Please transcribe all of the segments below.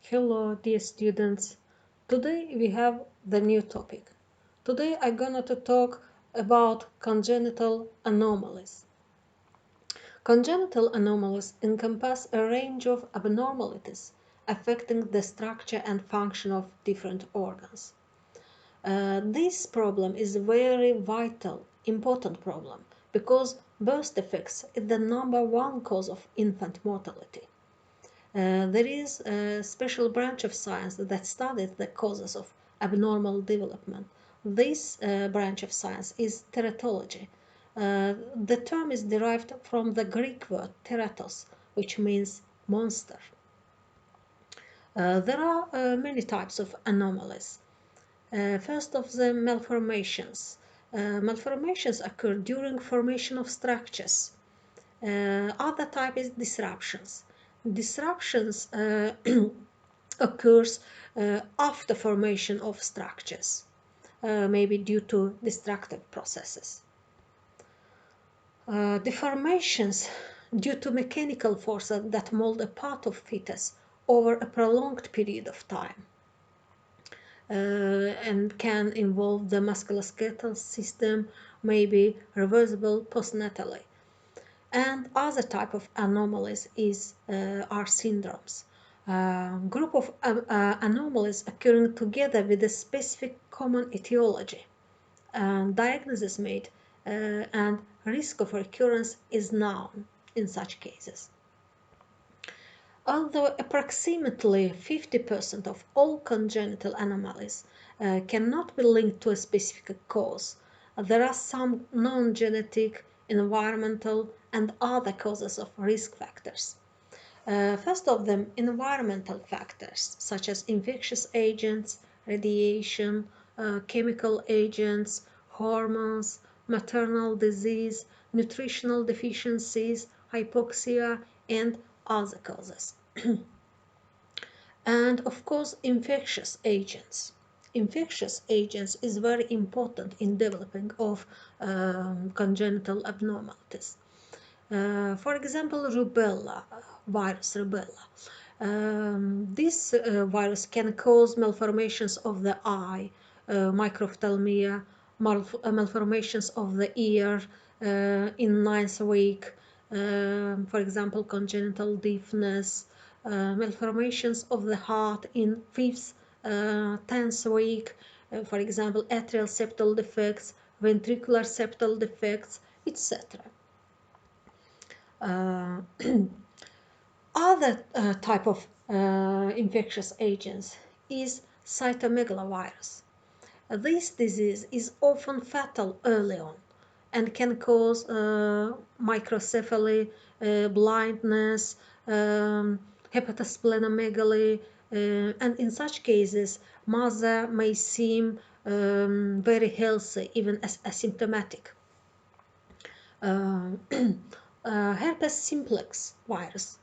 Hello, dear students. Today we have the new topic. Today I'm gonna to talk about congenital anomalies. Congenital anomalies encompass a range of abnormalities affecting the structure and function of different organs. This problem is a very vital, important problem because birth defects is the #1 cause of infant mortality. There is a special branch of science that studies the causes of abnormal development. This branch of science is teratology. The term is derived from the Greek word teratos, which means monster. There are many types of anomalies. First of them, malformations. Malformations occur during formation of structures. Other type is disruptions. Disruptions occurs after formation of structures, maybe due to destructive processes. Deformations due to mechanical forces that mold a part of fetus over a prolonged period of time and can involve the musculoskeletal system, maybe reversible postnatally. And other type of anomalies are syndromes. Group of anomalies occurring together with a specific common etiology. Diagnosis made and risk of recurrence is known in such cases. Although approximately 50% of all congenital anomalies cannot be linked to a specific cause, there are some non-genetic, environmental, and other causes of risk factors. First of them, environmental factors such as infectious agents, radiation, chemical agents, hormones, maternal disease, nutritional deficiencies, hypoxia, and other causes. And of course, infectious agents. Infectious agents is very important in developing of congenital abnormalities. For example, rubella, virus rubella. This virus can cause malformations of the eye, microphthalmia, malformations of the ear in 9th week, for example, congenital deafness, malformations of the heart in 5th, 10th week, for example, atrial septal defects, ventricular septal defects, etc. Other type of infectious agents is cytomegalovirus. This disease is often fatal early on and can cause microcephaly, blindness, hepatosplenomegaly, and in such cases, mother may seem very healthy, even as asymptomatic. Herpes simplex virus.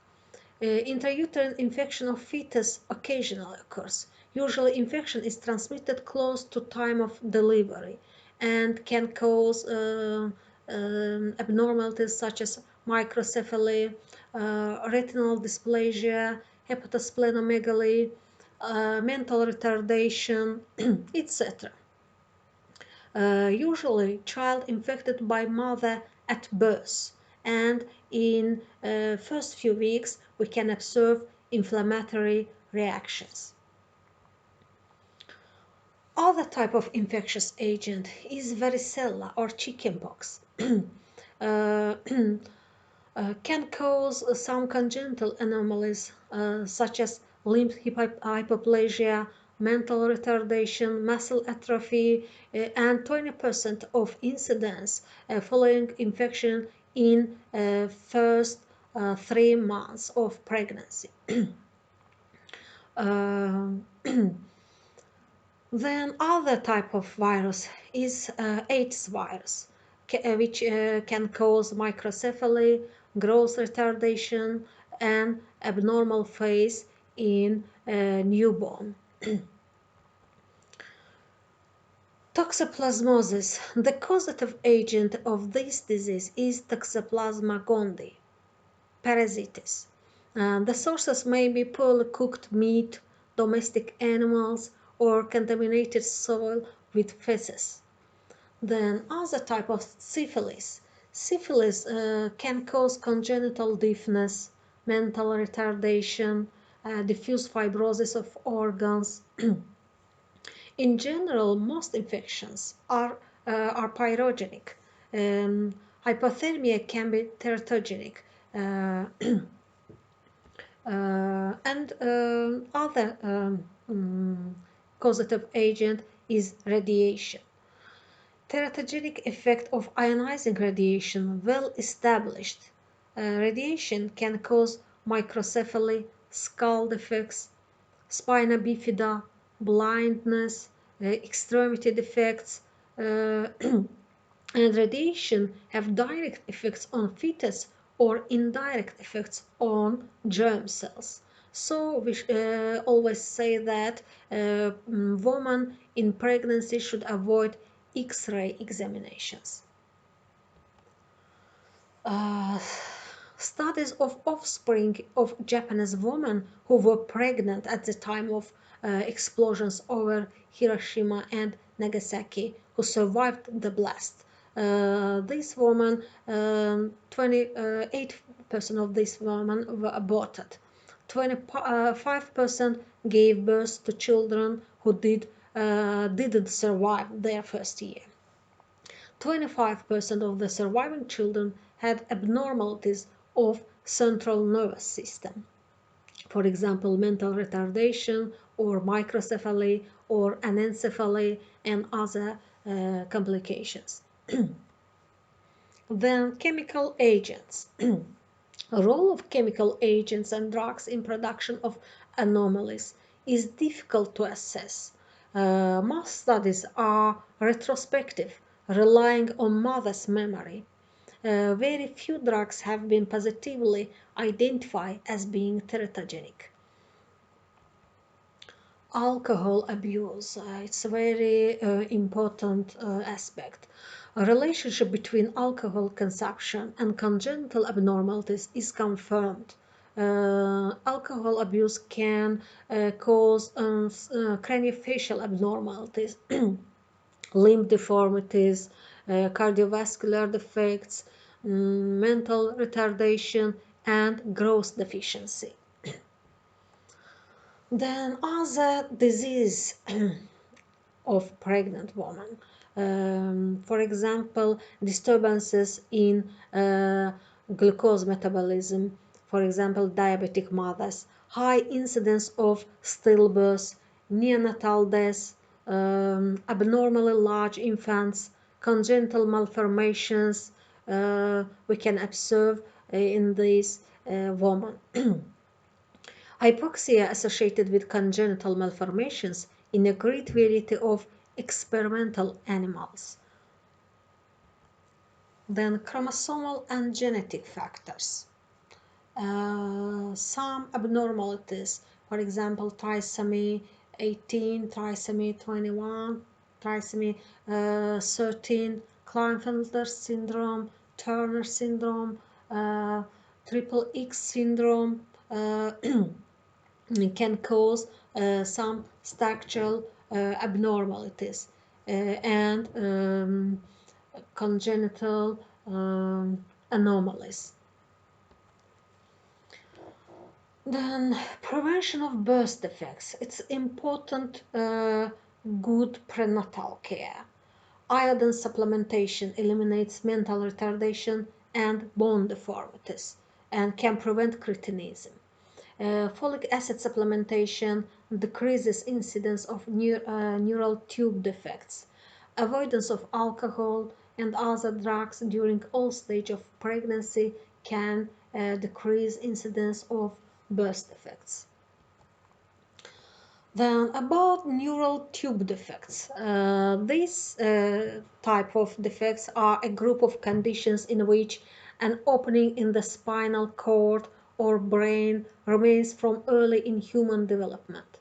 Intrauterine infection of fetus occasionally occurs. Usually infection is transmitted close to time of delivery and can cause abnormalities such as microcephaly, retinal dysplasia, hepatosplenomegaly, mental retardation, etc. Usually child infected by mother at birth, and in first few weeks we can observe inflammatory reactions. Other type of infectious agent is varicella or chickenpox. Can cause some congenital anomalies such as limb hypoplasia, mental retardation, muscle atrophy, and 20% of incidence following infection in first 3 months of pregnancy. Then other type of virus is AIDS virus, which can cause microcephaly, growth retardation, and abnormal face in newborn. Toxoplasmosis. The causative agent of this disease is Toxoplasma gondii, parasites. The sources may be poorly cooked meat, domestic animals, or contaminated soil with feces. Then other type of syphilis. Syphilis can cause congenital deafness, mental retardation, diffuse fibrosis of organs. In general, most infections are pyrogenic. Hypothermia can be teratogenic. And other causative agent is radiation. Teratogenic effect of ionizing radiation well established. Radiation can cause microcephaly, skull defects, spina bifida, blindness, extremity defects, and radiation have direct effects on fetus or indirect effects on germ cells. So we always say that women in pregnancy should avoid X-ray examinations. Studies of offspring of Japanese women who were pregnant at the time of explosions over Hiroshima and Nagasaki, who survived the blast. These women, 28% of these women were aborted. 25% gave birth to children who didn't survive their first year. 25% of the surviving children had abnormalities of central nervous system. For example, mental retardation or microcephaly or anencephaly and other complications. Then chemical agents. The role of chemical agents and drugs in production of anomalies is difficult to assess. Most studies are retrospective, relying on mother's memory. Very few drugs have been positively identified as being teratogenic. Alcohol abuse, it's a very important aspect. A relationship between alcohol consumption and congenital abnormalities is confirmed. Alcohol abuse can cause craniofacial abnormalities, limb deformities, cardiovascular defects, mental retardation, and growth deficiency. Then other disease of pregnant women. For example, disturbances in glucose metabolism, for example, diabetic mothers, high incidence of stillbirth, neonatal death, abnormally large infants, congenital malformations we can observe in these women. Hypoxia associated with congenital malformations in a great variety of experimental animals. Then chromosomal and genetic factors. Some abnormalities, for example, trisomy 18, trisomy 21, trisomy 13, Klinefelter syndrome, Turner syndrome, triple X syndrome, can cause some structural abnormalities and congenital anomalies. Then prevention of birth defects. It's important good prenatal care. Iodine supplementation eliminates mental retardation and bone deformities and can prevent cretinism. Folic acid supplementation decreases incidence of neural tube defects. Avoidance of alcohol and other drugs during all stages of pregnancy can decrease incidence of birth defects. Then about neural tube defects. These type of defects are a group of conditions in which an opening in the spinal cord or brain remains from early in human development.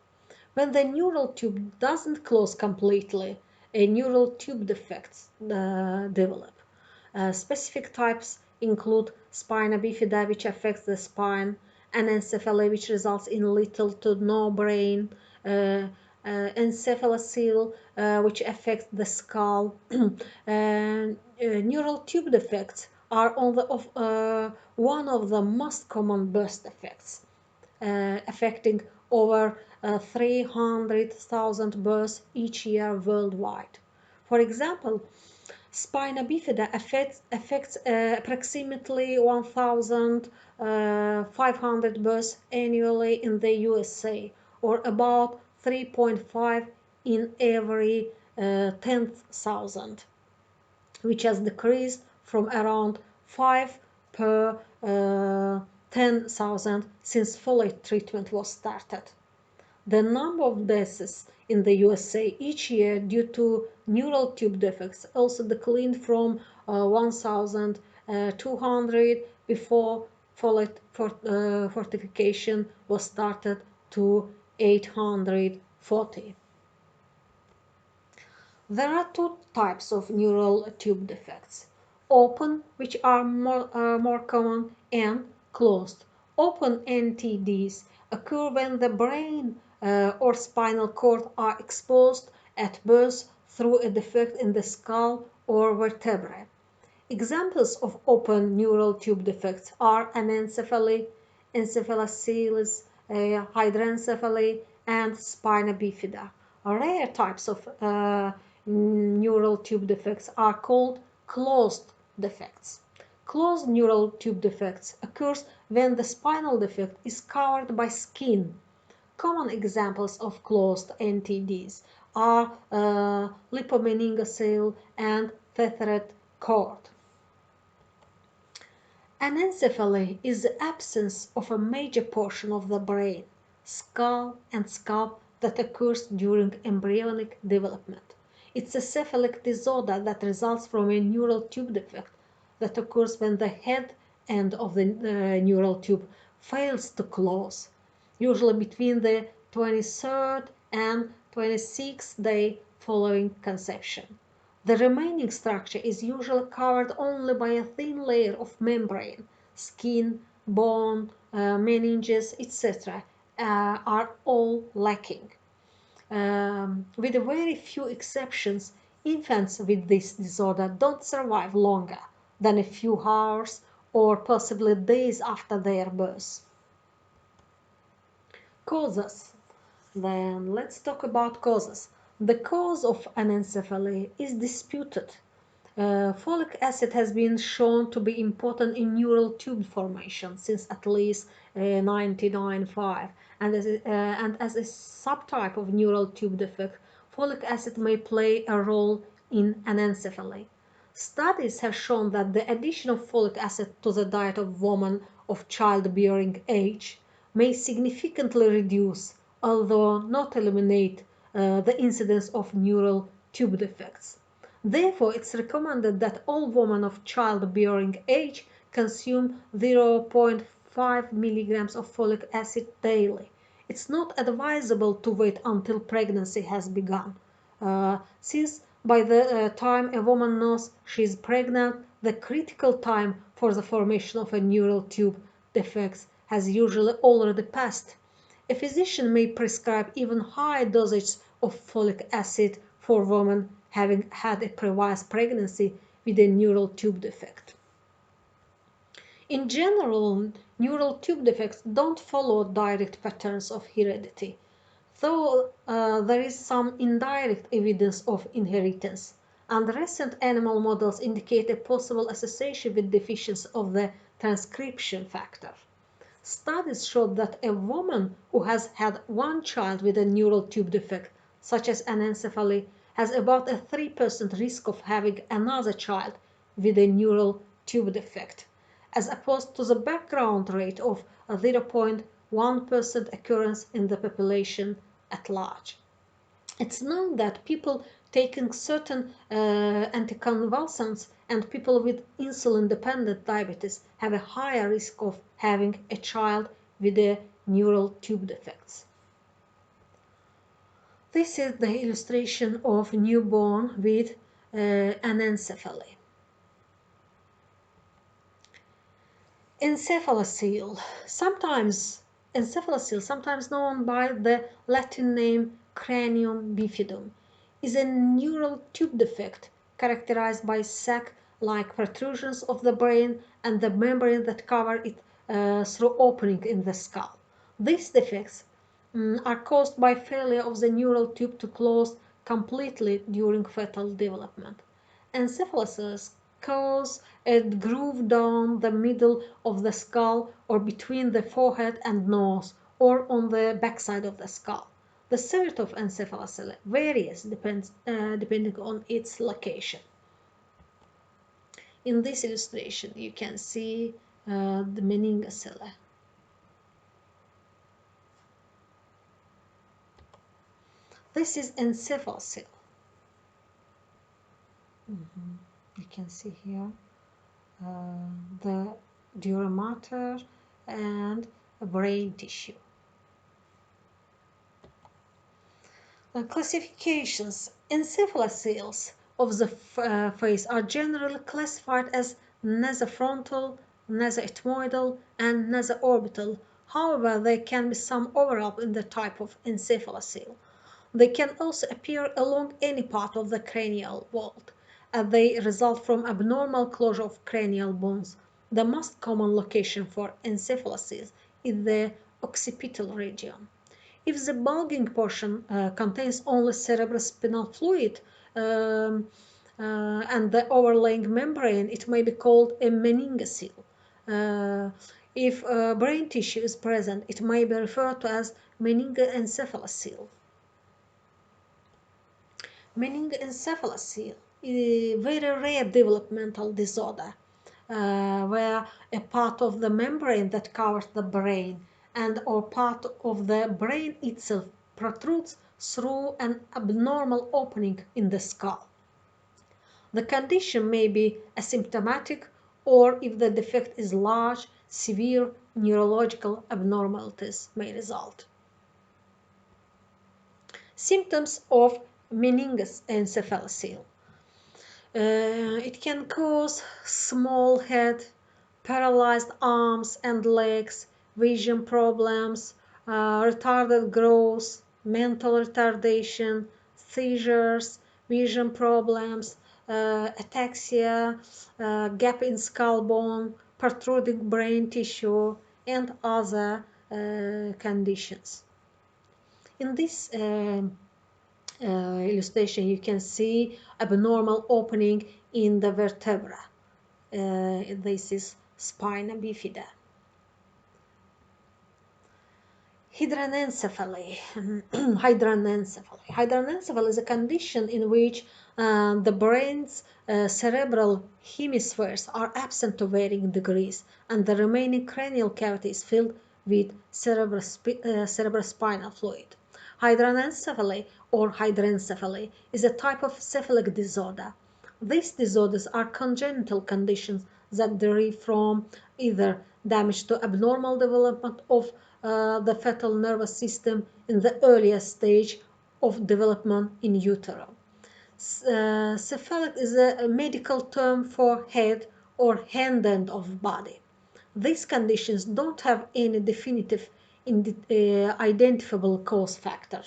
When the neural tube doesn't close completely, a neural tube defects develop. Specific types include spina bifida, which affects the spine, anencephaly, which results in little to no brain, encephalocele, which affects the skull. Neural tube defects are one of the most common birth defects, affecting over 300,000 births each year worldwide. For example, spina bifida affects approximately 1,500 births annually in the USA, or about 3.5 in every 10,000, which has decreased from around 5 per 10,000 since folate treatment was started. The number of deaths in the USA each year due to neural tube defects also declined from 1,200 before folate fortification was started to 840. There are two types of neural tube defects: open, which are more common, and closed. Open NTDs occur when the brain or spinal cord are exposed at birth through a defect in the skull or vertebrae. Examples of open neural tube defects are anencephaly, encephalocele, hydranencephaly, and spina bifida. Rare types of neural tube defects are called closed defects. Closed neural tube defects occurs when the spinal defect is covered by skin. Common examples of closed NTDs are lipomeningocele and tethered cord. Anencephaly is the absence of a major portion of the brain, skull, and scalp that occurs during embryonic development. It's a cephalic disorder that results from a neural tube defect that occurs when the head end of the neural tube fails to close, usually between the 23rd and 26th day following conception. The remaining structure is usually covered only by a thin layer of membrane. Skin, bone, meninges, etc. Are all lacking. With very few exceptions, infants with this disorder don't survive longer than a few hours or possibly days after their birth. Causes. Then let's talk about causes. The cause of anencephaly is disputed. Folic acid has been shown to be important in neural tube formation since at least 1995, and as a subtype of neural tube defect, folic acid may play a role in anencephaly. Studies have shown that the addition of folic acid to the diet of women of childbearing age may significantly reduce, although not eliminate, the incidence of neural tube defects. Therefore, it's recommended that all women of childbearing age consume 0.5 milligrams of folic acid daily. It's not advisable to wait until pregnancy has begun, since by the time a woman knows she is pregnant, the critical time for the formation of a neural tube defects has usually already passed. A physician may prescribe even high dosages of folic acid for women having had a previous pregnancy with a neural tube defect. In general, neural tube defects don't follow direct patterns of heredity, though there is some indirect evidence of inheritance, and recent animal models indicate a possible association with deficiency of the transcription factor. Studies showed that a woman who has had one child with a neural tube defect, such as anencephaly, has about a 3% risk of having another child with a neural tube defect, as opposed to the background rate of 0.1% occurrence in the population at large. It's known that people taking certain anticonvulsants and people with insulin-dependent diabetes have a higher risk of having a child with a neural tube defects. This is the illustration of newborn with anencephaly. Encephalocele, sometimes known by the Latin name cranium bifidum, is a neural tube defect characterized by sac-like protrusions of the brain and the membrane that cover it through opening in the skull. These defects are caused by failure of the neural tube to close completely during fetal development. Encephaloceles cause a groove down the middle of the skull or between the forehead and nose or on the backside of the skull. The severity of encephalocele varies depending on its location. In this illustration, you can see the meningocele. This is encephalocele. You can see here the dura mater and brain tissue. Classifications. Encephaloceles of the face are generally classified as nasofrontal, nasoethmoidal, and nasoorbital. However, there can be some overlap in the type of encephalocele. They can also appear along any part of the cranial vault, as they result from abnormal closure of cranial bones. The most common location for encephaloceles is the occipital region. If the bulging portion contains only cerebrospinal fluid and the overlaying membrane, it may be called a meningocele. If brain tissue is present, it may be referred to as meningoencephalocele. Meningoencephalocele is a very rare developmental disorder where a part of the membrane that covers the brain and or part of the brain itself protrudes through an abnormal opening in the skull. The condition may be asymptomatic, or if the defect is large, severe neurological abnormalities may result. Symptoms of meningoencephalocele. It can cause small head, paralyzed arms and legs, vision problems, retarded growth, mental retardation, seizures, vision problems, ataxia, gap in skull bone, protruding brain tissue, and other conditions. In this illustration, you can see abnormal opening in the vertebra. This is spina bifida. Hydranencephaly. Hydranencephaly is a condition in which the brain's cerebral hemispheres are absent to varying degrees, and the remaining cranial cavity is filled with cerebrospinal fluid. Hydranencephaly or hydranencephaly is a type of cephalic disorder. These disorders are congenital conditions that derive from either damage to abnormal development of the fetal nervous system in the earliest stage of development in utero. Cephalic is a medical term for head or hand end of body. These conditions don't have any definitive identifiable cause factor,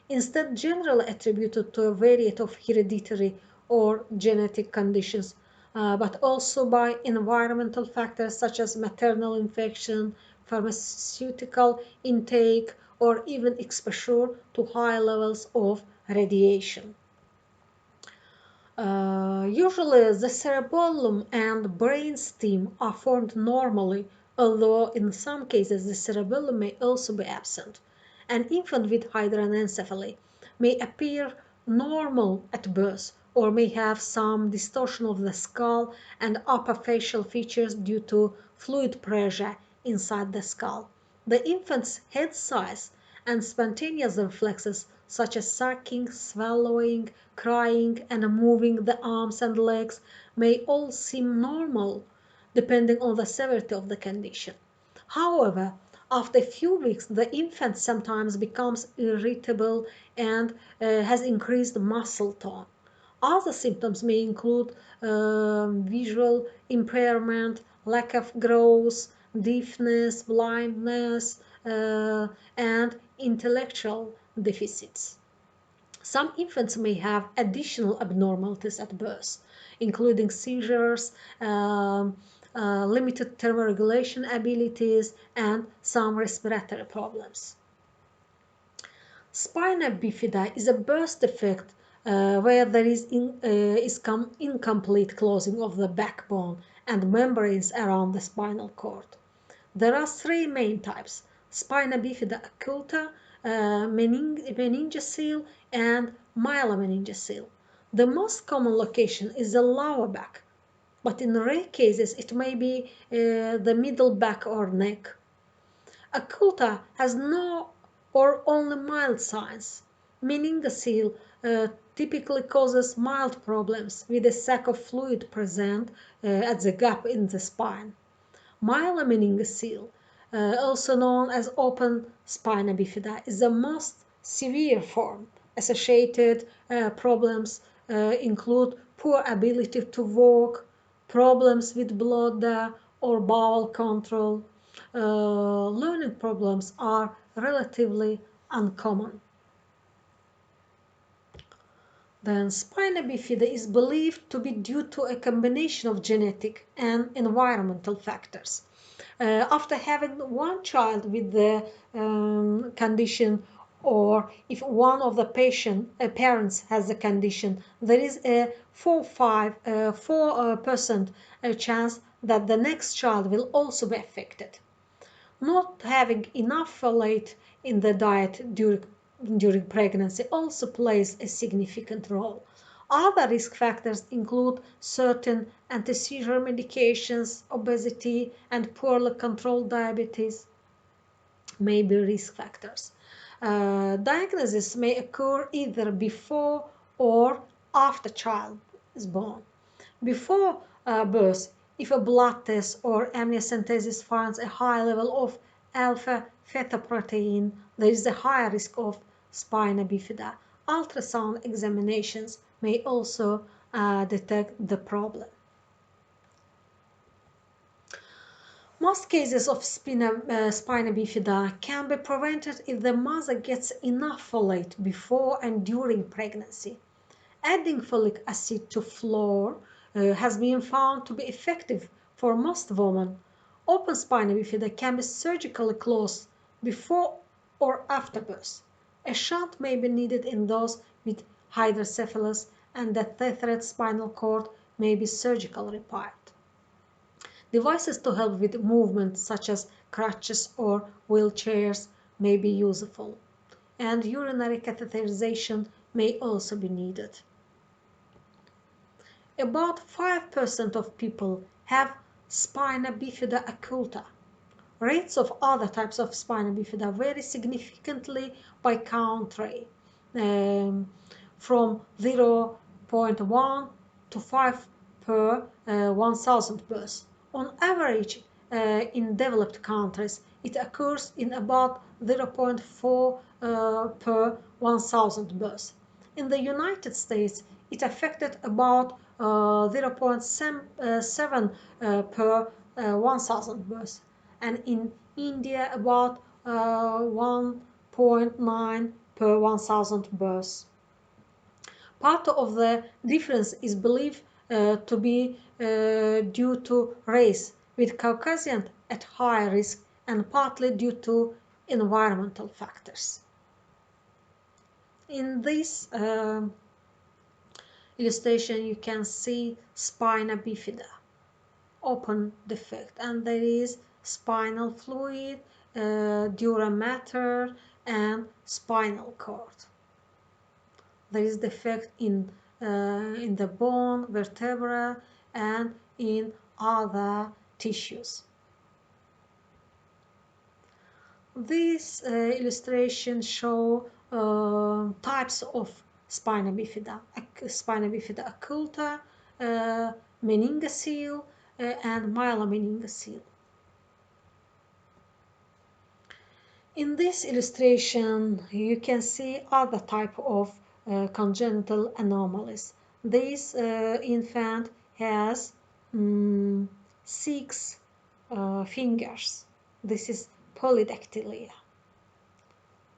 instead generally attributed to a variety of hereditary or genetic conditions, but also by environmental factors such as maternal infection, pharmaceutical intake, or even exposure to high levels of radiation. Usually, the cerebellum and brain stem are formed normally, although in some cases the cerebellum may also be absent. An infant with hydranencephaly may appear normal at birth or may have some distortion of the skull and upper facial features due to fluid pressure inside the skull. The infant's head size and spontaneous reflexes such as sucking, swallowing, crying, and moving the arms and legs may all seem normal depending on the severity of the condition. However, after a few weeks, the infant sometimes becomes irritable and has increased muscle tone. Other symptoms may include visual impairment, lack of growth, deafness, blindness, and intellectual deficits. Some infants may have additional abnormalities at birth, including seizures, limited thermoregulation abilities, and some respiratory problems. Spina bifida is a birth defect where there is incomplete closing of the backbone and membranes around the spinal cord. There are three main types: spina bifida occulta, meningocele, and myelomeningocele. The most common location is the lower back, but in rare cases it may be the middle back or neck. Occulta has no or only mild signs. Meningocele typically causes mild problems with a sac of fluid present at the gap in the spine. Myelomeningocele, also known as open spina bifida, is the most severe form. Associated problems include poor ability to walk, problems with bladder or bowel control. Learning problems are relatively uncommon. Then spina bifida is believed to be due to a combination of genetic and environmental factors. After having one child with the condition, or if one of the parents has the condition, there is a 4% chance that the next child will also be affected. Not having enough folate in the diet during pregnancy also plays a significant role. Other risk factors include certain anti-seizure medications, obesity, and poorly controlled diabetes may be risk factors. Diagnosis may occur either before or after child is born. Before birth, if a blood test or amniocentesis finds a high level of alpha-fetoprotein, there is a higher risk of spina bifida. Ultrasound examinations may also detect the problem. Most cases of spina bifida can be prevented if the mother gets enough folate before and during pregnancy. Adding folic acid to flour has been found to be effective for most women. Open spina bifida can be surgically closed before or after birth. A shunt may be needed in those with hydrocephalus, and the tethered spinal cord may be surgically repaired. Devices to help with movement, such as crutches or wheelchairs, may be useful, and urinary catheterization may also be needed. About 5% of people have spina bifida occulta. Rates of other types of spina bifida vary significantly by country, from 0.1 to 5 per 1,000 births. On average, in developed countries, it occurs in about 0.4 per 1,000 births. In the United States, it affected about 0.7 per 1,000 births, and in India about 1.9 per 1,000 births. Part of the difference is believed to be due to race, with Caucasians at higher risk, and partly due to environmental factors. In this illustration, you can see spina bifida, open defect, and there is spinal fluid, dura mater, and spinal cord. There is defect in the bone, vertebra, and in other tissues. These illustrations show types of spina bifida occulta, meningocele, and myelomeningocele. In this illustration, you can see other type of congenital anomalies. This infant has 6 fingers. This is polydactyly.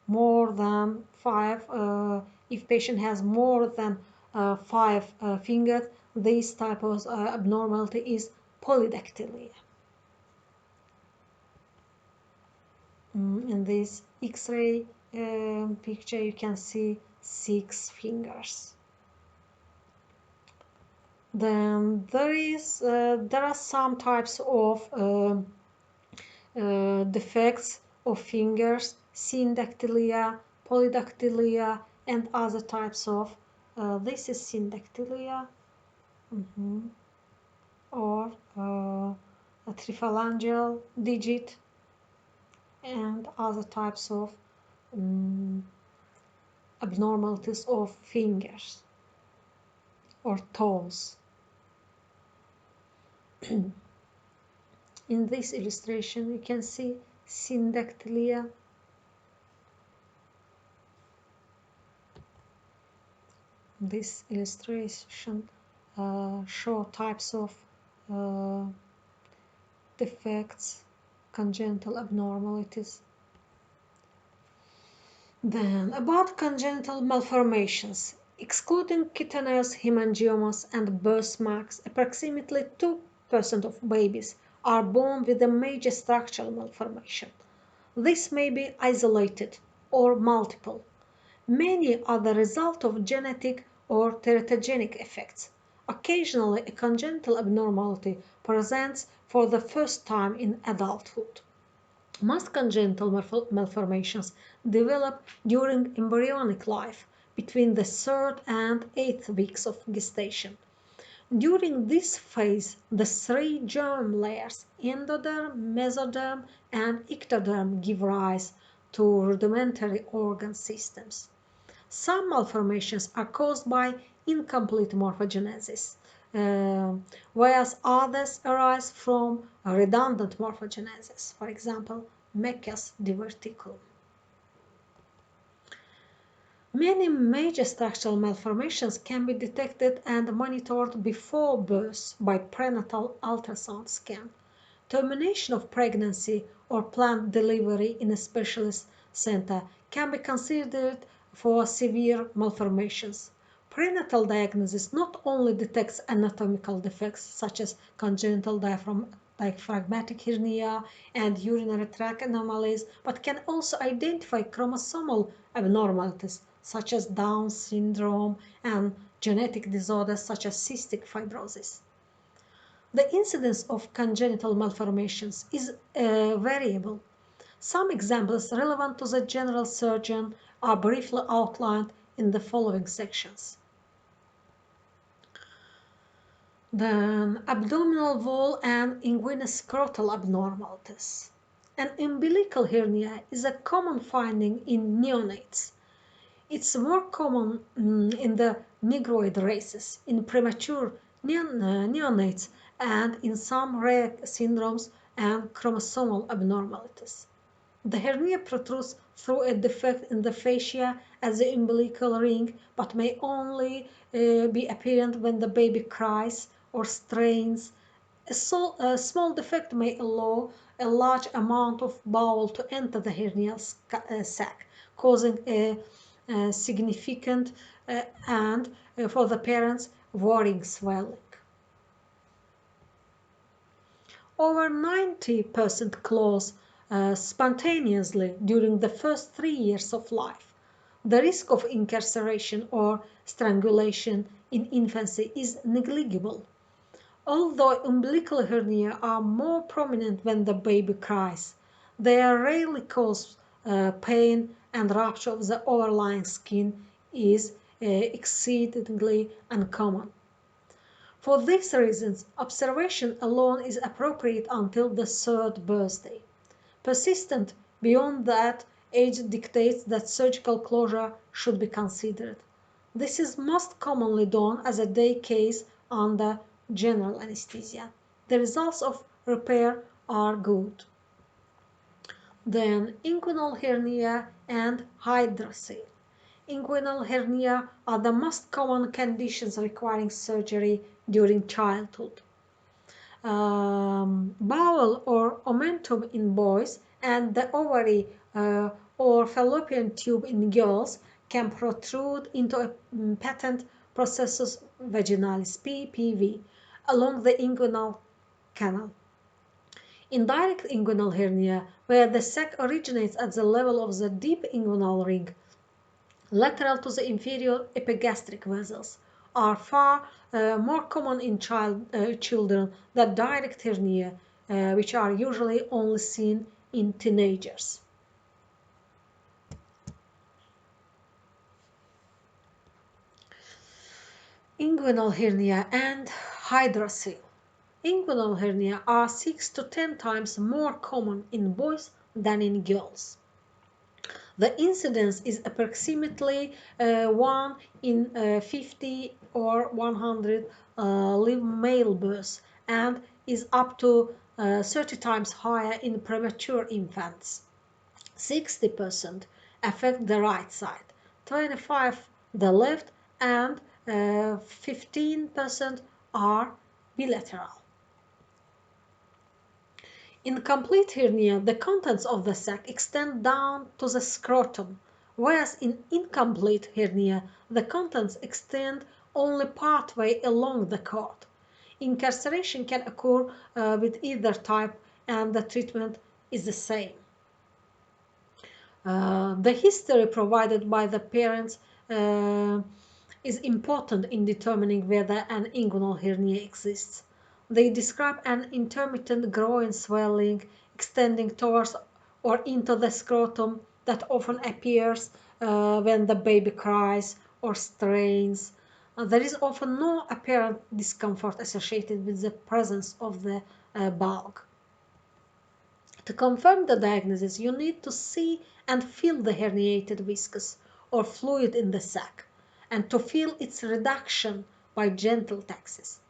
More than 5, if patient has more than 5 fingers, this type of abnormality is polydactyly. In this X-ray picture, you can see 6 fingers. Then there are some types of defects of fingers, syndactylia, polydactylia, and other types of. This is syndactylia, or a triphalangeal digit, and other types of abnormalities of fingers or toes. In this illustration, you can see syndactylia. This illustration shows types of defects, congenital abnormalities. Then, about congenital malformations. Excluding cutaneous hemangiomas and birthmarks, approximately 2% of babies are born with a major structural malformation. This may be isolated or multiple. Many are the result of genetic or teratogenic effects. Occasionally, a congenital abnormality presents for the first time in adulthood. Most congenital malformations develop during embryonic life, between the 3rd and 8th weeks of gestation. During this phase, the 3 germ layers, endoderm, mesoderm, and ectoderm, give rise to rudimentary organ systems. Some malformations are caused by incomplete morphogenesis, whereas others arise from redundant morphogenesis, for example, Meckel's diverticulum. Many major structural malformations can be detected and monitored before birth by prenatal ultrasound scan. Termination of pregnancy or planned delivery in a specialist center can be considered for severe malformations. Prenatal diagnosis not only detects anatomical defects such as congenital diaphragmatic hernia and urinary tract anomalies, but can also identify chromosomal abnormalities such as Down syndrome and genetic disorders such as cystic fibrosis. The incidence of congenital malformations is variable. Some examples relevant to the general surgeon are briefly outlined in the following sections. Then, abdominal wall and inguinoscrotal abnormalities. An umbilical hernia is a common finding in neonates. It's more common in the negroid races, in premature neonates, and in some rare syndromes and chromosomal abnormalities. The hernia protrudes through a defect in the fascia at the umbilical ring, but may only be apparent when the baby cries or strains. A small defect may allow a large amount of bowel to enter the hernial sac, causing a significant and for the parents worrying swelling. Over 90% close spontaneously during the first 3 years of life. The risk of incarceration or strangulation in infancy is negligible. Although umbilical hernia are more prominent when the baby cries, they rarely cause pain, and rupture of the overlying skin is exceedingly uncommon. For these reasons, observation alone is appropriate until the 3rd birthday. Persistent beyond that age dictates that surgical closure should be considered. This is most commonly done as a day case under general anesthesia. The results of repair are good. Then, inguinal hernia and hydrocele. Inguinal hernia are the most common conditions requiring surgery during childhood. bowel or omentum in boys and the ovary or fallopian tube in girls can protrude into a patent processus vaginalis (PPV) along the inguinal canal. Indirect inguinal hernia, where the sac originates at the level of the deep inguinal ring, lateral to the inferior epigastric vessels, are far more common in children than direct hernia, which are usually only seen in teenagers. Inguinal hernia and hydrocele. Inguinal hernia are 6 to 10 times more common in boys than in girls. The incidence is approximately 1 in 50 or 100 live male births and is up to 30 times higher in premature infants. 60% affect the right side, 25% the left, and 15% are bilateral. In complete hernia, the contents of the sac extend down to the scrotum, whereas in incomplete hernia, the contents extend only partway along the cord. Incarceration can occur with either type, and the treatment is the same. The history provided by the parents is important in determining whether an inguinal hernia exists. They describe an intermittent growing swelling extending towards or into the scrotum that often appears when the baby cries or strains. There is often no apparent discomfort associated with the presence of the bulk. To confirm the diagnosis, you need to see and feel the herniated viscous or fluid in the sac, and to feel its reduction by gentle taxes.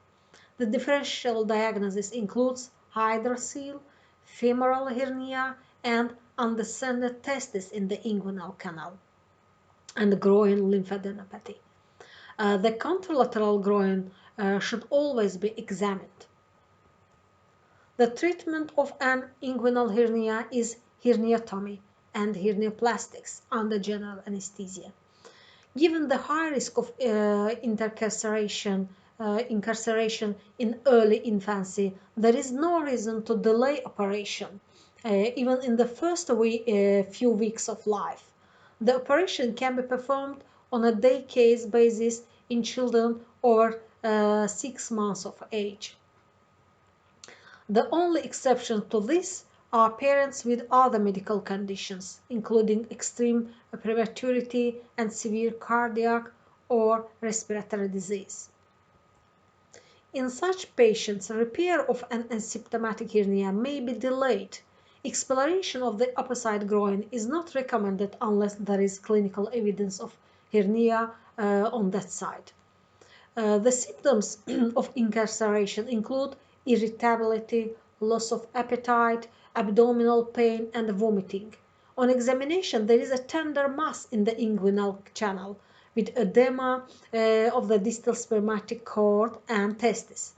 The differential diagnosis includes hydrocele, femoral hernia, and undescended testis in the inguinal canal, and groin lymphadenopathy. The contralateral groin should always be examined. The treatment of an inguinal hernia is herniotomy and herniaplastics under general anesthesia. Given the high risk of incarceration in early infancy, there is no reason to delay operation, even in the first few weeks of life. The operation can be performed on a day-case basis in children over 6 months of age. The only exceptions to this are parents with other medical conditions, including extreme prematurity and severe cardiac or respiratory disease. In such patients, repair of an asymptomatic hernia may be delayed. Exploration of the opposite groin is not recommended unless there is clinical evidence of hernia on that side. The symptoms of incarceration include irritability, loss of appetite, abdominal pain, and vomiting. On examination, there is a tender mass in the inguinal channel with edema of the distal spermatic cord and testis.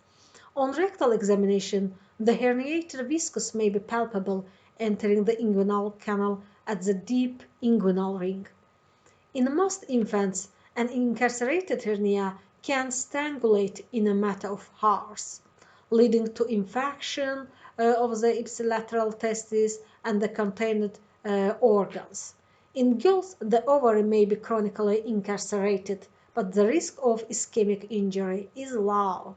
On rectal examination, the herniated viscous may be palpable entering the inguinal canal at the deep inguinal ring. In most infants, an incarcerated hernia can strangulate in a matter of hours, leading to infection of the ipsilateral testes and the contained organs. In girls, the ovary may be chronically incarcerated, but the risk of ischemic injury is low.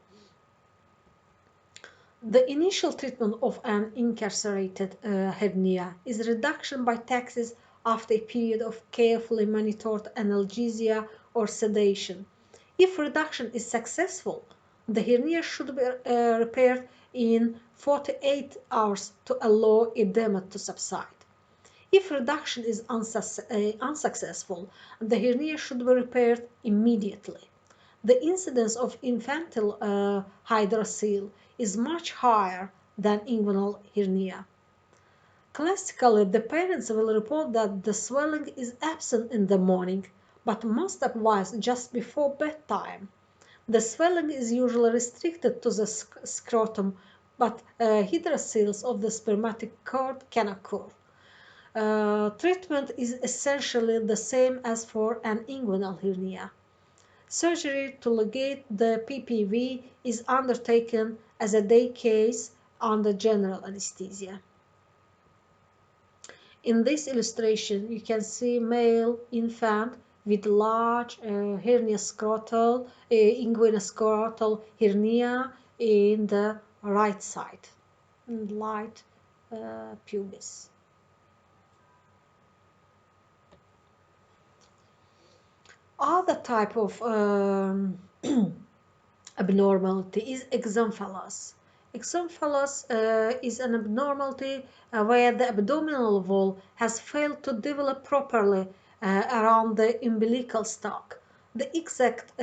The initial treatment of an incarcerated hernia is reduction by taxes after a period of carefully monitored analgesia or sedation. If reduction is successful, the hernia should be repaired in 48 hours to allow edema to subside. If reduction is unsuccessful, the hernia should be repaired immediately. The incidence of infantile hydrocele is much higher than inguinal hernia. Classically, the parents will report that the swelling is absent in the morning, but most appears just before bedtime. The swelling is usually restricted to the scrotum but hydrocele of the spermatic cord can occur. Treatment is essentially the same as for an inguinal hernia. Surgery to ligate the PPV is undertaken as a day case under general anesthesia. In this illustration, you can see male infant with large inguinal scrotal hernia in the right side, right pubis. Other type of abnormality is exomphalos. Exomphalos is an abnormality where the abdominal wall has failed to develop properly around the umbilical stalk. The exact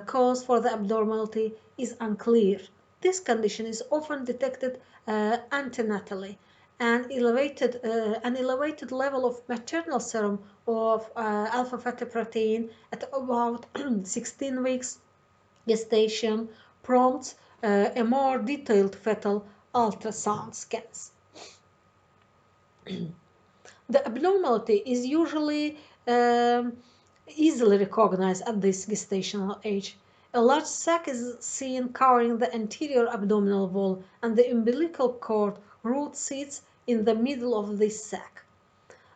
cause for the abnormality is unclear. This condition is often detected antenatally. An elevated level of maternal serum of alpha-fetoprotein at about 16 weeks gestation prompts a more detailed fetal ultrasound scans. The abnormality is usually easily recognized at this gestational age. A large sac is seen covering the anterior abdominal wall, and the umbilical cord root sits in the middle of this sac.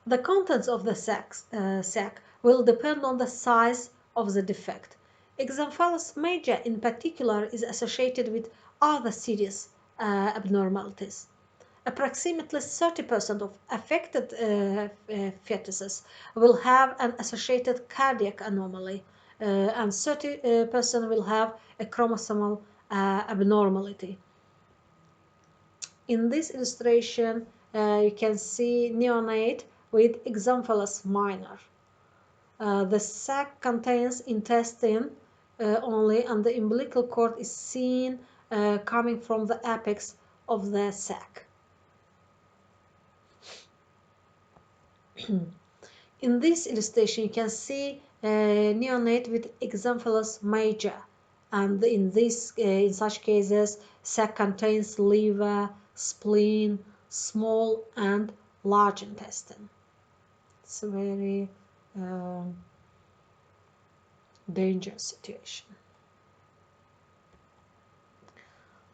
The contents of the sac will depend on the size of the defect. Exomphalos major in particular is associated with other serious abnormalities. Approximately 30% of affected fetuses will have an associated cardiac anomaly, and 30% will have a chromosomal abnormality. In this illustration, you can see neonate with exomphalos minor. The sac contains intestine only, and the umbilical cord is seen coming from the apex of the sac. In this illustration, you can see neonate with exomphalos major, and in such cases, sac contains liver, spleen, small and large intestine. It's a very dangerous situation.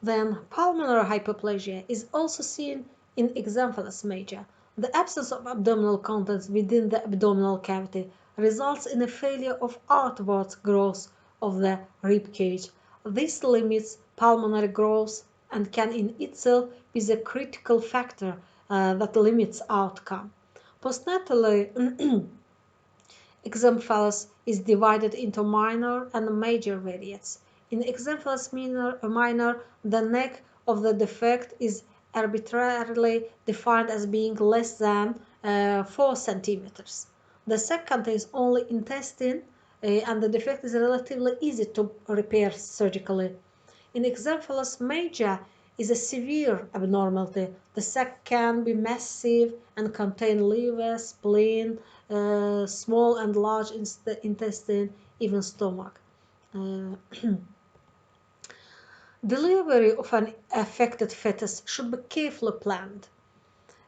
Then pulmonary hypoplasia is also seen in exomphalos major. The absence of abdominal contents within the abdominal cavity results in a failure of outward growth of the rib cage. This limits pulmonary growth and can in itself be the critical factor that limits outcome. Postnatally, exomphalos is divided into minor and major variants. In exomphalos minor, the neck of the defect is arbitrarily defined as being less than 4 centimeters. The sac contains only intestine and the defect is relatively easy to repair surgically. In exomphalos major is a severe abnormality. The sac can be massive and contain liver, spleen, small and large intestine, even stomach. Delivery of an affected fetus should be carefully planned.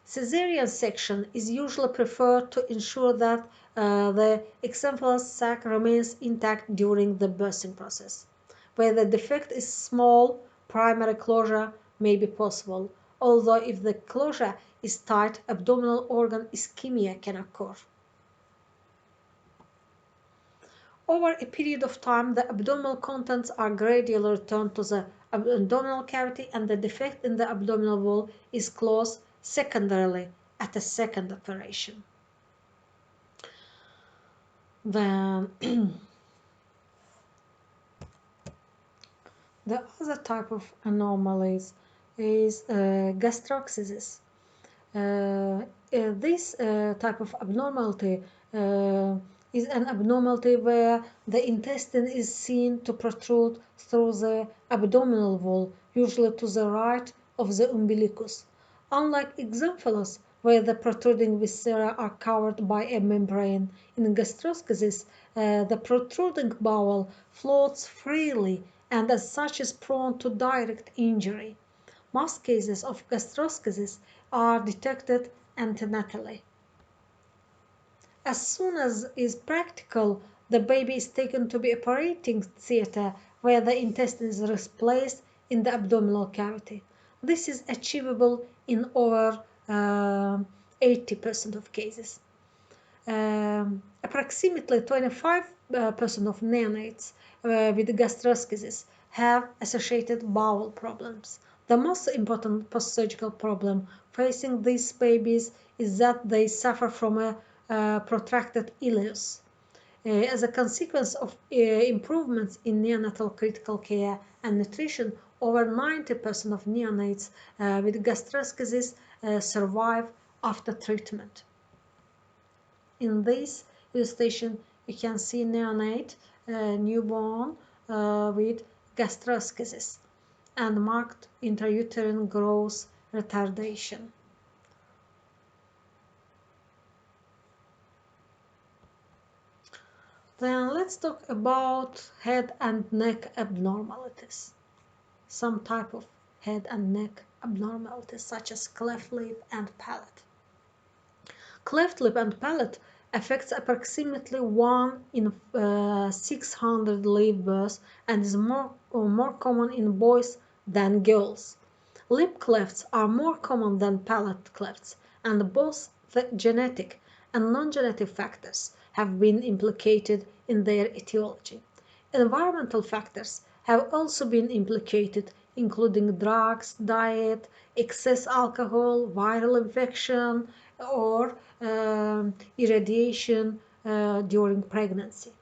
Caesarean section is usually preferred to ensure that the exomphalos sac remains intact during the birthing process. Where the defect is small, primary closure may be possible, although if the closure is tight, abdominal organ ischemia can occur. Over a period of time, the abdominal contents are gradually returned to the abdominal cavity and the defect in the abdominal wall is closed secondarily at a second operation. Then the other type of anomalies is gastroschisis. This type of abnormality is an abnormality where the intestine is seen to protrude through the abdominal wall, usually to the right of the umbilicus. Unlike exomphalos, where the protruding viscera are covered by a membrane, in gastroschisis, the protruding bowel floats freely and as such is prone to direct injury. Most cases of gastroschisis are detected antenatally. As soon as is practical, the baby is taken to the operating theater where the intestine is placed in the abdominal cavity. This is achievable in over 80% of cases. Approximately 25% of neonates with gastroschisis have associated bowel problems. The most important post-surgical problem facing these babies is that they suffer from a protracted ileus. As a consequence of improvements in neonatal critical care and nutrition, over 90% of neonates with gastroschisis survive after treatment. In this illustration, you can see neonate, newborn with gastroschisis and marked intrauterine growth retardation. Then let's talk about head and neck abnormalities. Some type of head and neck abnormalities such as cleft lip and palate. Cleft lip and palate affects approximately 1 in 600 live births and is more common in boys than girls. Lip clefts are more common than palate clefts, and both the genetic and non-genetic factors have been implicated in their etiology. Environmental factors have also been implicated, including drugs, diet, excess alcohol, viral infection, or irradiation during pregnancy.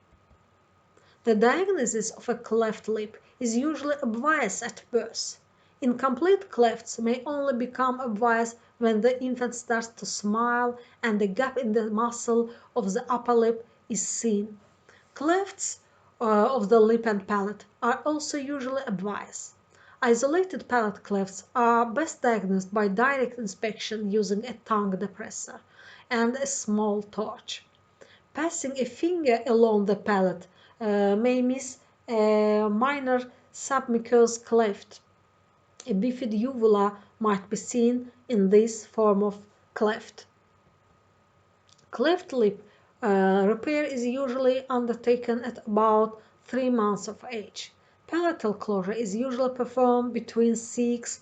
The diagnosis of a cleft lip is usually obvious at birth. Incomplete clefts may only become obvious when the infant starts to smile and the gap in the muscle of the upper lip is seen. Clefts of the lip and palate are also usually obvious. Isolated palate clefts are best diagnosed by direct inspection using a tongue depressor and a small torch. Passing a finger along the palate may miss a minor submucous cleft. A bifid uvula might be seen in this form of cleft. Cleft lip repair is usually undertaken at about 3 months of age. Palatal closure is usually performed between 6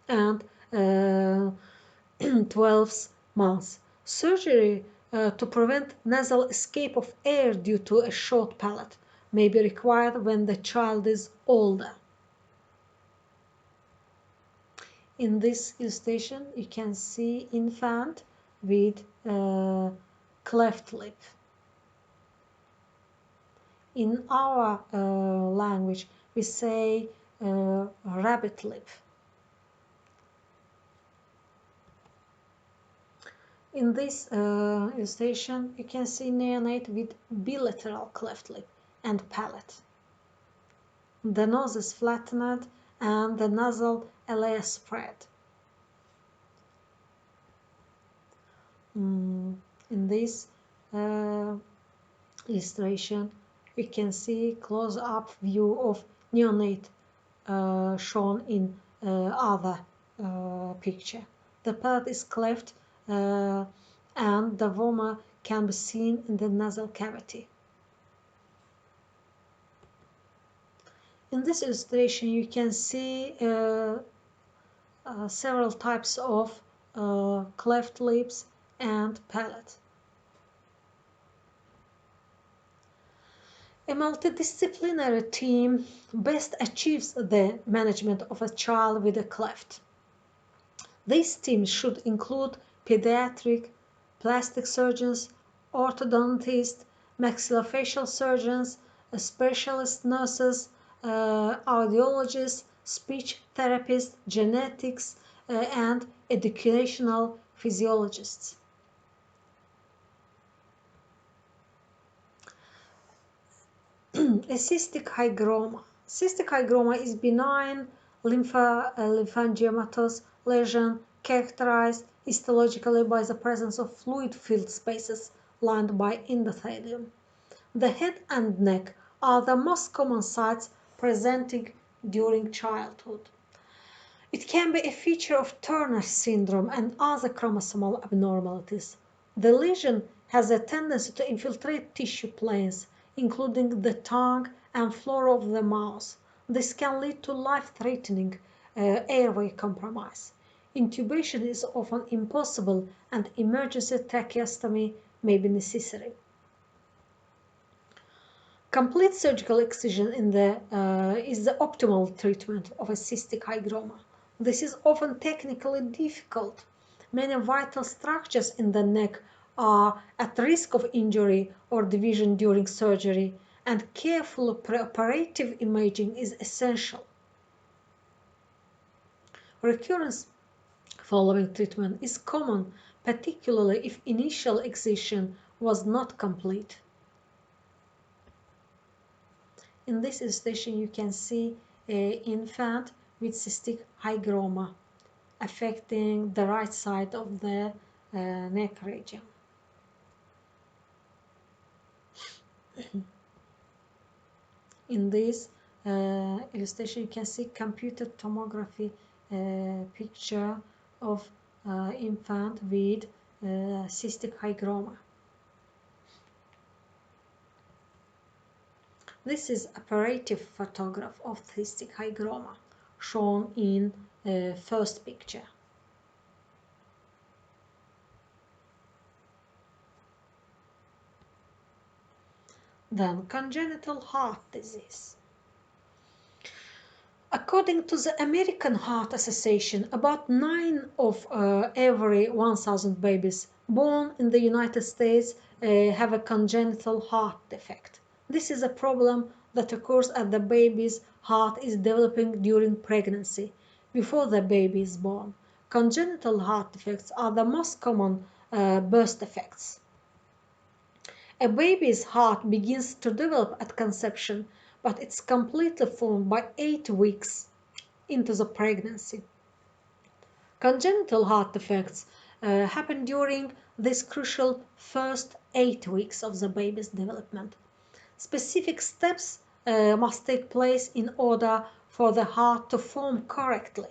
and 12 months. Surgery to prevent nasal escape of air due to a short palate may be required when the child is older. In this illustration, you can see infant with cleft lip. In our language, we say rabbit lip. In this illustration, you can see neonate with bilateral cleft lip and palate. The nose is flattened and the nasal alea spread. In this illustration, we can see close-up view of neonate shown in other picture. The palate is cleft and the vomit can be seen in the nasal cavity. In this illustration, you can see several types of cleft lips and palate. A multidisciplinary team best achieves the management of a child with a cleft. This team should include pediatric, plastic surgeons, orthodontists, maxillofacial surgeons, specialist nurses, audiologists, speech therapists, genetics, and educational physiologists. A cystic hygroma. Cystic hygroma is benign lymphangiomatous lesion characterized histologically by the presence of fluid-filled spaces lined by endothelium. The head and neck are the most common sites presenting during childhood. It can be a feature of Turner syndrome and other chromosomal abnormalities. The lesion has a tendency to infiltrate tissue planes, including the tongue and floor of the mouth. This can lead to life-threatening airway compromise. Intubation is often impossible and emergency tracheostomy may be necessary. Complete surgical excision is the optimal treatment of a cystic hygroma. This is often technically difficult. Many vital structures in the neck are at risk of injury or division during surgery, and careful preoperative imaging is essential. Recurrence following treatment is common, particularly if initial excision was not complete. In this illustration, you can see an infant with cystic hygroma affecting the right side of the neck region. In this illustration, you can see computer tomography picture of infant with cystic hygroma. This is operative photograph of cystic hygroma shown in first picture. Then congenital heart disease. According to the American Heart Association, about 9 of every 1,000 babies born in the United States have a congenital heart defect. This is a problem that occurs as the baby's heart is developing during pregnancy, before the baby is born. Congenital heart defects are the most common birth defects. A baby's heart begins to develop at conception, but it's completely formed by 8 weeks into the pregnancy. Congenital heart defects happen during this crucial first 8 weeks of the baby's development. Specific steps must take place in order for the heart to form correctly.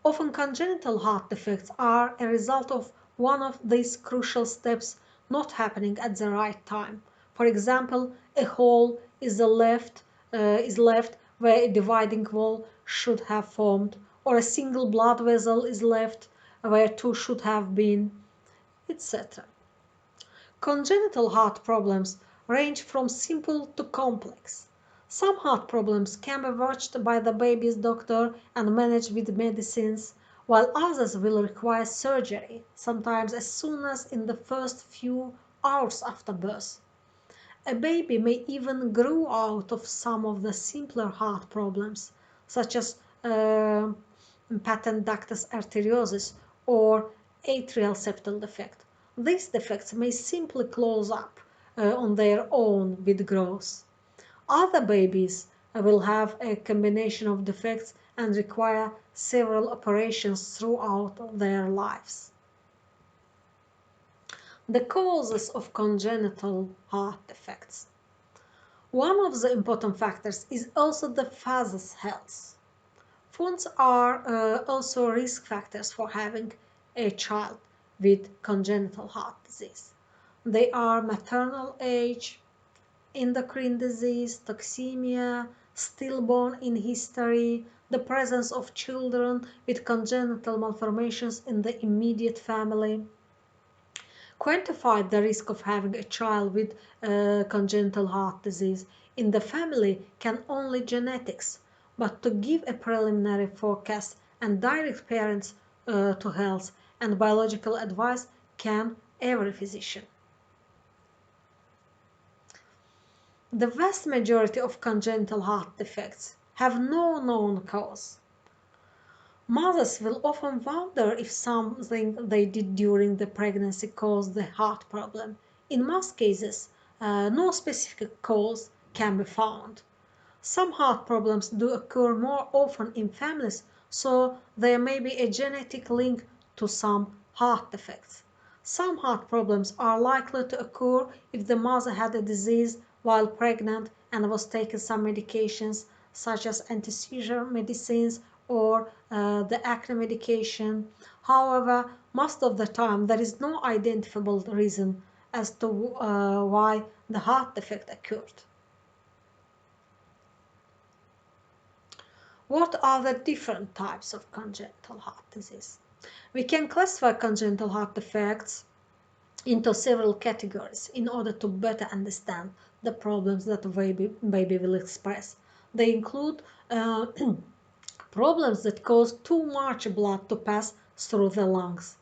Often congenital heart defects are a result of one of these crucial steps not happening at the right time. For example, a hole is left where a dividing wall should have formed, or a single blood vessel is left where 2 should have been, etc. Congenital heart problems range from simple to complex. Some heart problems can be watched by the baby's doctor and managed with medicines, while others will require surgery, sometimes as soon as in the first few hours after birth. A baby may even grow out of some of the simpler heart problems, such as patent ductus arteriosus or atrial septal defect. These defects may simply close up on their own with growth. Other babies will have a combination of defects and require several operations throughout their lives. The causes of congenital heart defects. One of the important factors is also the father's health. Phones are also risk factors for having a child with congenital heart disease. They are maternal age, endocrine disease, toxemia, stillborn in history, the presence of children with congenital malformations in the immediate family. Quantify the risk of having a child with congenital heart disease in the family can only genetics, but to give a preliminary forecast and direct parents to health and biological advice can every physician. The vast majority of congenital heart defects have no known cause. Mothers will often wonder if something they did during the pregnancy caused the heart problem. In most cases, no specific cause can be found. Some heart problems do occur more often in families, so there may be a genetic link to some heart defects. Some heart problems are likely to occur if the mother had a disease while pregnant and was taking some medications such as anti-seizure medicines or the acne medication. However, most of the time there is no identifiable reason as to why the heart defect occurred. What are the different types of congenital heart disease? We can classify congenital heart defects into several categories in order to better understand the problems that a baby will express. They include problems that cause too much blood to pass through the lungs.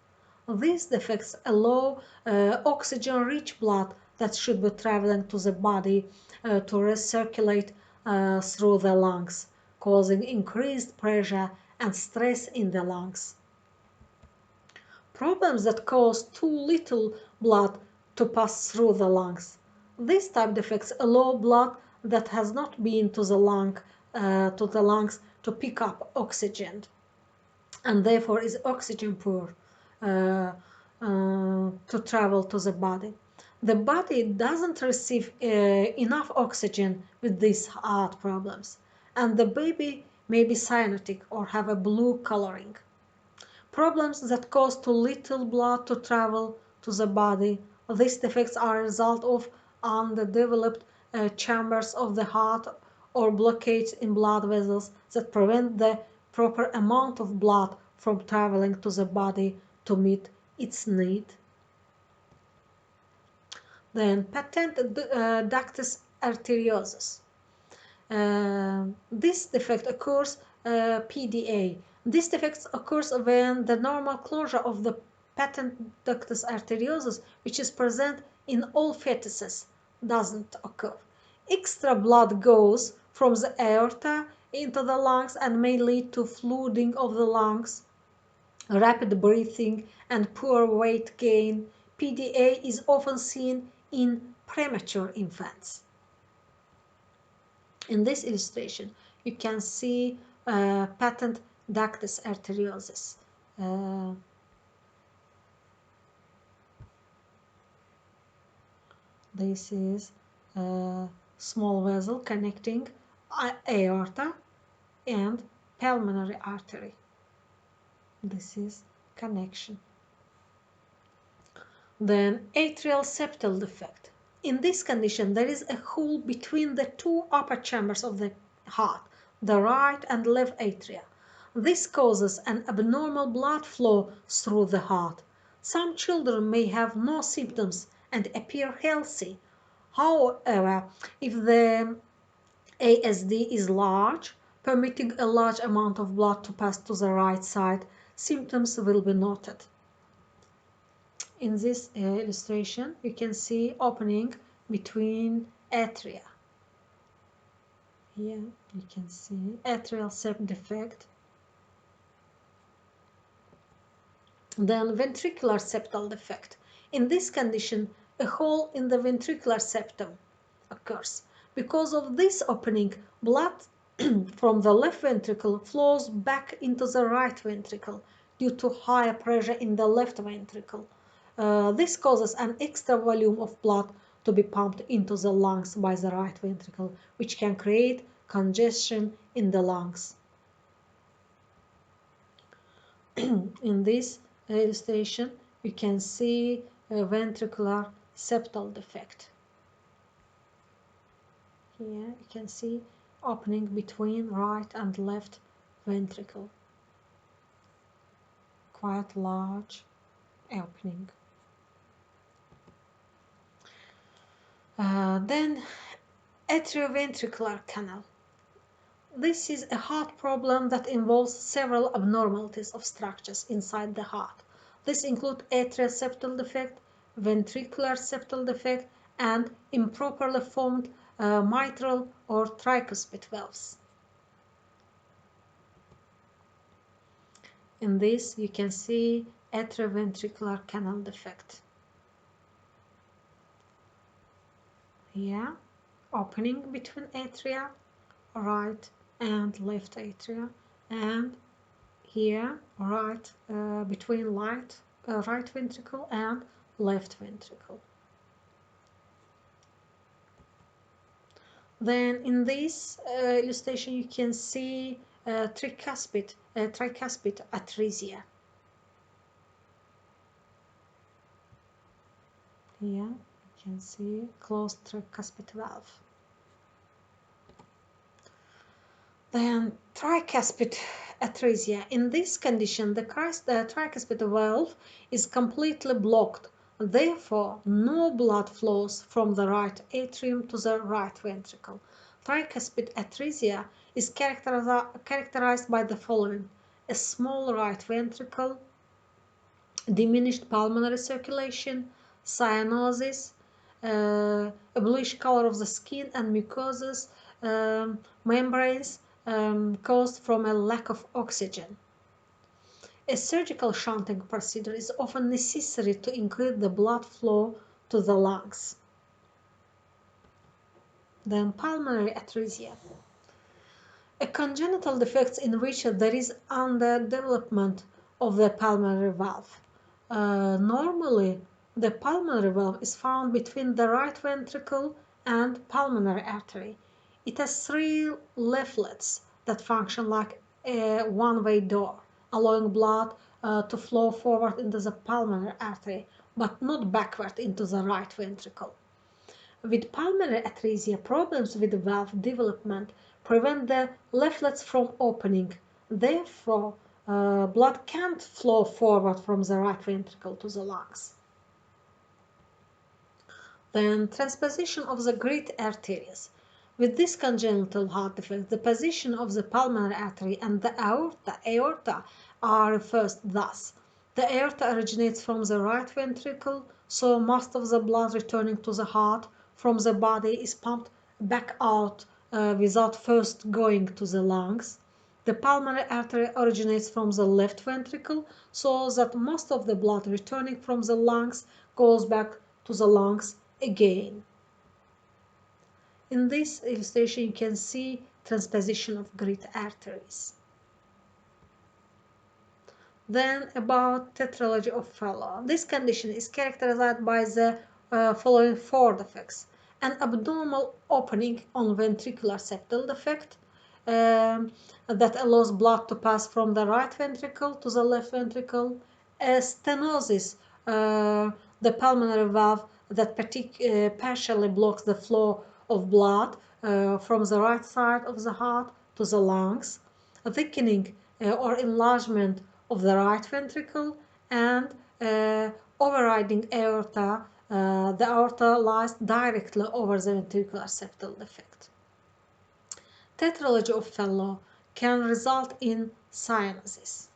These defects allow oxygen-rich blood that should be traveling to the body to recirculate through the lungs, causing increased pressure and stress in the lungs. Problems that cause too little blood to pass through the lungs. These type defects allow blood that has not been to the lungs to pick up oxygen, and therefore is oxygen poor to travel to the body. The body doesn't receive enough oxygen with these heart problems, and the baby may be cyanotic or have a blue coloring. Problems that cause too little blood to travel to the body. These defects are a result of underdeveloped chambers of the heart or blockades in blood vessels that prevent the proper amount of blood from traveling to the body to meet its need. Then patent ductus arteriosus. This defect occurs PDA. This defect occurs when the normal closure of the patent ductus arteriosus, which is present in all fetuses, doesn't occur. Extra blood goes from the aorta into the lungs and may lead to flooding of the lungs, rapid breathing, and poor weight gain. PDA is often seen in premature infants. In this illustration, you can see patent ductus arteriosus. This is a small vessel connecting aorta and pulmonary artery. This is connection. Then atrial septal defect. In this condition, there is a hole between the two upper chambers of the heart, the right and left atria. This causes an abnormal blood flow through the heart. Some children may have no symptoms and appear healthy. However, if the ASD is large, permitting a large amount of blood to pass to the right side, symptoms will be noted. In this illustration, you can see opening between atria. Here you can see atrial septal defect. Then ventricular septal defect. In this condition, a hole in the ventricular septum occurs. Because of this opening, blood from the left ventricle flows back into the right ventricle due to higher pressure in the left ventricle. This causes an extra volume of blood to be pumped into the lungs by the right ventricle, which can create congestion in the lungs. In this illustration, you can see a ventricular septal defect. Here you can see opening between right and left ventricle. Quite large opening. Then atrioventricular canal. This is a heart problem that involves several abnormalities of structures inside the heart. This includes atrial septal defect, ventricular septal defect, and improperly formed mitral or tricuspid valves. In this, you can see atrioventricular canal defect. Here, opening between atria, right and left atria, and here right between right ventricle and left ventricle. Then in this illustration you can see tricuspid atresia. Here you can see closed tricuspid valve. Then tricuspid atresia. In this condition, the tricuspid valve is completely blocked. Therefore, no blood flows from the right atrium to the right ventricle. Tricuspid atresia is characterized by the following: a small right ventricle, diminished pulmonary circulation, cyanosis, a bluish color of the skin and mucosas, membranes caused from a lack of oxygen. A surgical shunting procedure is often necessary to increase the blood flow to the lungs. Then pulmonary atresia. A congenital defect in which there is underdevelopment of the pulmonary valve. Normally, the pulmonary valve is found between the right ventricle and pulmonary artery. It has 3 leaflets that function like a one-way door, allowing blood to flow forward into the pulmonary artery, but not backward into the right ventricle. With pulmonary atresia, problems with valve development prevent the leaflets from opening. Therefore, blood can't flow forward from the right ventricle to the lungs. Then transposition of the great arteries. With this congenital heart defect, the position of the pulmonary artery and the aorta are reversed thus. The aorta originates from the right ventricle, so most of the blood returning to the heart from the body is pumped back out without first going to the lungs. The pulmonary artery originates from the left ventricle, so that most of the blood returning from the lungs goes back to the lungs again. In this illustration, you can see transposition of great arteries. Then about tetralogy of Fallot. This condition is characterized by the following 4 defects: an abnormal opening on ventricular septal defect that allows blood to pass from the right ventricle to the left ventricle, a stenosis, the pulmonary valve that partially blocks the flow of blood from the right side of the heart to the lungs, a thickening or enlargement of the right ventricle, and overriding aorta. The aorta lies directly over the ventricular septal defect. Tetralogy of Fallot can result in cyanosis.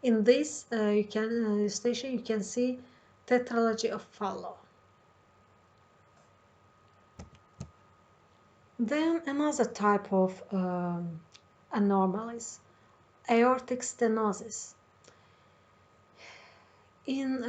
In this illustration, you can see tetralogy of Fallot. Then another type of anomalies, aortic stenosis. In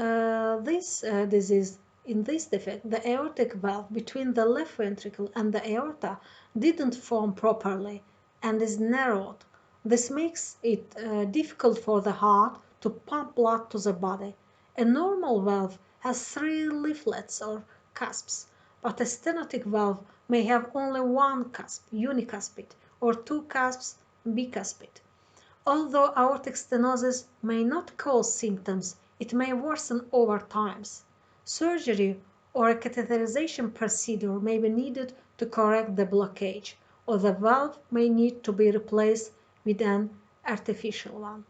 this disease, in this defect, the aortic valve between the left ventricle and the aorta didn't form properly and is narrowed. This makes it difficult for the heart to pump blood to the body. A normal valve has 3 leaflets or cusps, but a stenotic valve may have only 1 cusp, unicuspid, or 2 cusps, bicuspid. Although aortic stenosis may not cause symptoms, it may worsen over time. Surgery or a catheterization procedure may be needed to correct the blockage, or the valve may need to be replaced with an artificial one.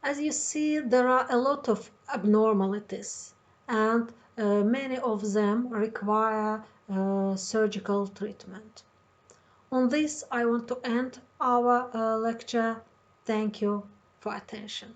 As you see, there are a lot of abnormalities, and many of them require surgical treatment. On this, I want to end our lecture. Thank you for attention.